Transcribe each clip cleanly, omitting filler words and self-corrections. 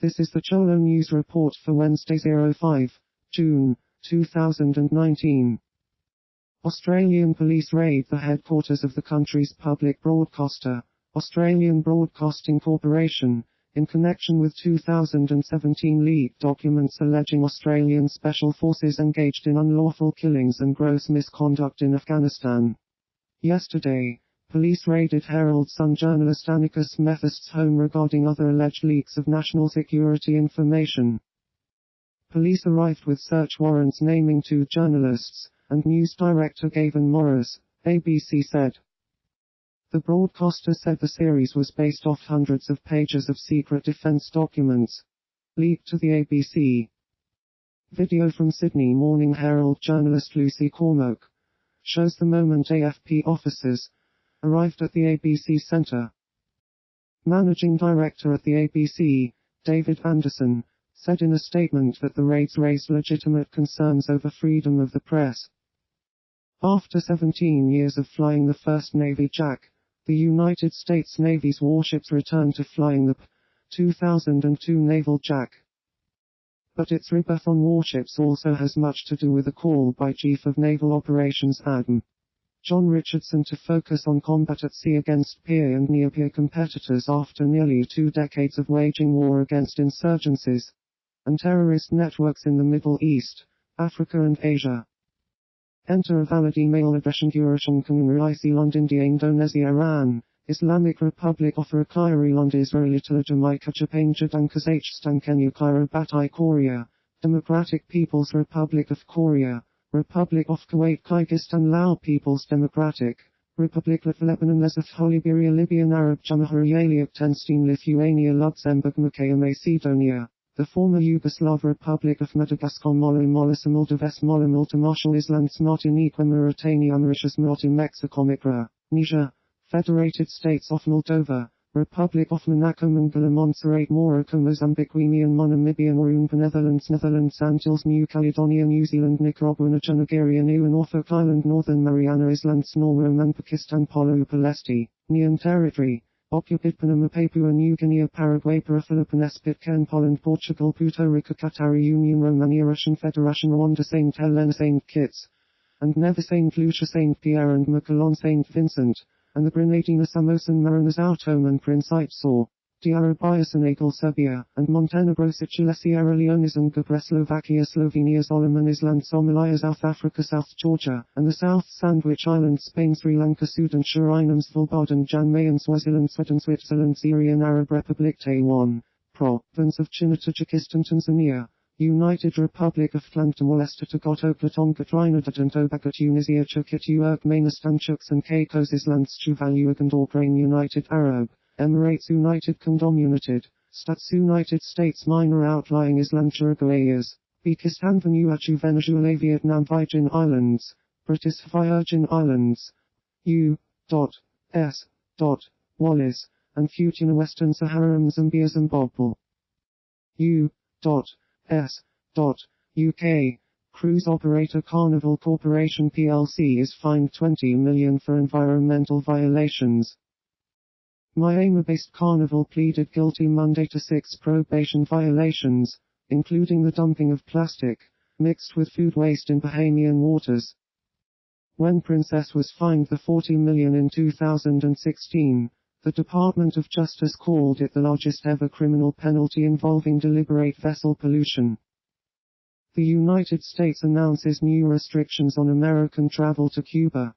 This is the Cholo News Report for Wednesday 05 June 2019. Australian police raid the headquarters of the country's public broadcaster, Australian Broadcasting Corporation, in connection with 2017 leaked documents alleging Australian special forces engaged in unlawful killings and gross misconduct in Afghanistan. Yesterday, police raided Herald Sun journalist Annika Methist's home regarding other alleged leaks of national security information. Police arrived with search warrants naming 2 journalists, and news director Gavin Morris, ABC said. The broadcaster said the series was based off hundreds of pages of secret defense documents leaked to the ABC. Video from Sydney Morning Herald journalist Lucy Cormack shows the moment AFP officers arrived at the ABC Centre. Managing director at the ABC, David Anderson, said in a statement that the raids raised legitimate concerns over freedom of the press. After 17 years of flying the first Navy Jack, the United States Navy's warships returned to flying the 2002 Naval Jack. But its rebirth on warships also has much to do with a call by Chief of Naval Operations Adm. John Richardson to focus on combat at sea against peer and near-peer competitors after nearly 2 decades of waging war against insurgencies and terrorist networks in the Middle East, Africa and Asia. Enter a valid email address Land India Indonesia Iran, Islamic Republic of Land Israel Italy Jamaica Japan Kazakhstan Kenya Kiribati Korea, Democratic People's Republic of Korea, Republic of Kuwait Kyrgyzstan Lao People's Democratic Republic of Lebanon Lesotho Liberia Libyan Arab Jamhuriya Liechtenstein Lithuania Luxembourg Macedonia, the former Yugoslav Republic of Madagascar Molisa Maldives Malta Marshall Islands Martinique Mauritania Mauritius Mexico Niger, Federated States of Moldova, Republic of Monaco Mongolia Montserrat Morocco Mozambique Myanmar Namibia Maroon Netherlands Antilles New Caledonia New Zealand Nicaragua Nigeria New Norfolk Island Northern Mariana Islands Norway and Pakistan Polo Palesti, Nian Territory, occupied Panama Papua New Guinea Paraguay Philippines Pitcairn Poland Portugal Puerto Rico Qatari Union Romania Russian Federation Rwanda St. Helena St. Kitts and Nevis St. Lucia St. Pierre and Miquelon St. Vincent, and the Grenadina Samosan Mariners Ottoman Principe Saw, Diara Senegal Serbia, and Montenegro Seychelles Sierra Leone Zunga Slovakia Slovenia Solomon Island Somalia South Africa South Georgia, and the South Sandwich Islands Spain Sri Lanka Sudan Suriname Svalbard Jan Mayen Swaziland Sweden Switzerland Syrian Arab Republic Taiwan, Province of China Tajikistan Tanzania, United Republic of Timor Leste Togoto Tonga Trinidad and Tobago Tunisia Turkey Turkmenistan Chuks and Caicos Islands Tuvalu and Ukraine United Arab Emirates United Kingdom United States United States Minor Outlying Island Uruguayas Pakistan Vanuatu Venezuela Vietnam Virgin Islands British Virgin Islands U.S. Wallis and Futuna Western Sahara Zambia Zimbabwe U.S. UK. Cruise operator Carnival Corporation plc is fined $20 million for environmental violations. Miami-based Carnival pleaded guilty Monday to 6 probation violations, including the dumping of plastic, mixed with food waste in Bahamian waters. When Princess was fined the $40 million in 2016, the Department of Justice called it the largest ever criminal penalty involving deliberate vessel pollution. The United States announces new restrictions on American travel to Cuba.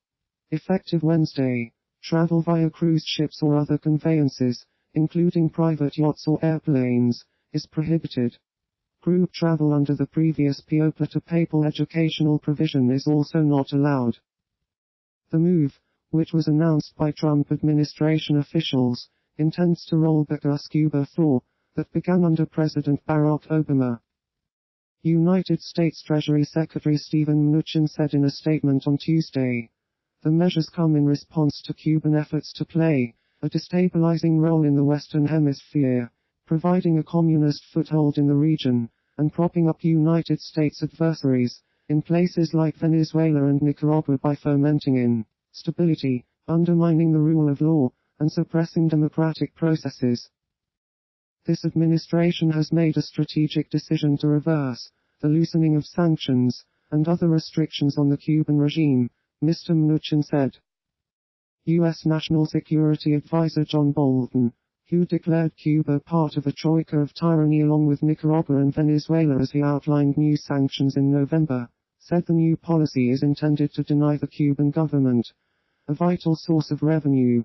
Effective Wednesday, travel via cruise ships or other conveyances, including private yachts or airplanes, is prohibited. Group travel under the previous POPA to papal educational provision is also not allowed. The move, which was announced by Trump administration officials, intends to roll back a scuba thaw that began under President Barack Obama. United States Treasury Secretary Steven Mnuchin said in a statement on Tuesday, the measures come in response to Cuban efforts to play a destabilizing role in the Western Hemisphere, providing a communist foothold in the region, and propping up United States adversaries in places like Venezuela and Nicaragua by fomenting instability, undermining the rule of law, and suppressing democratic processes. This administration has made a strategic decision to reverse the loosening of sanctions and other restrictions on the Cuban regime, Mr. Mnuchin said. U.S. National Security Advisor John Bolton, who declared Cuba part of a troika of tyranny along with Nicaragua and Venezuela as he outlined new sanctions in November, said the new policy is intended to deny the Cuban government a vital source of revenue.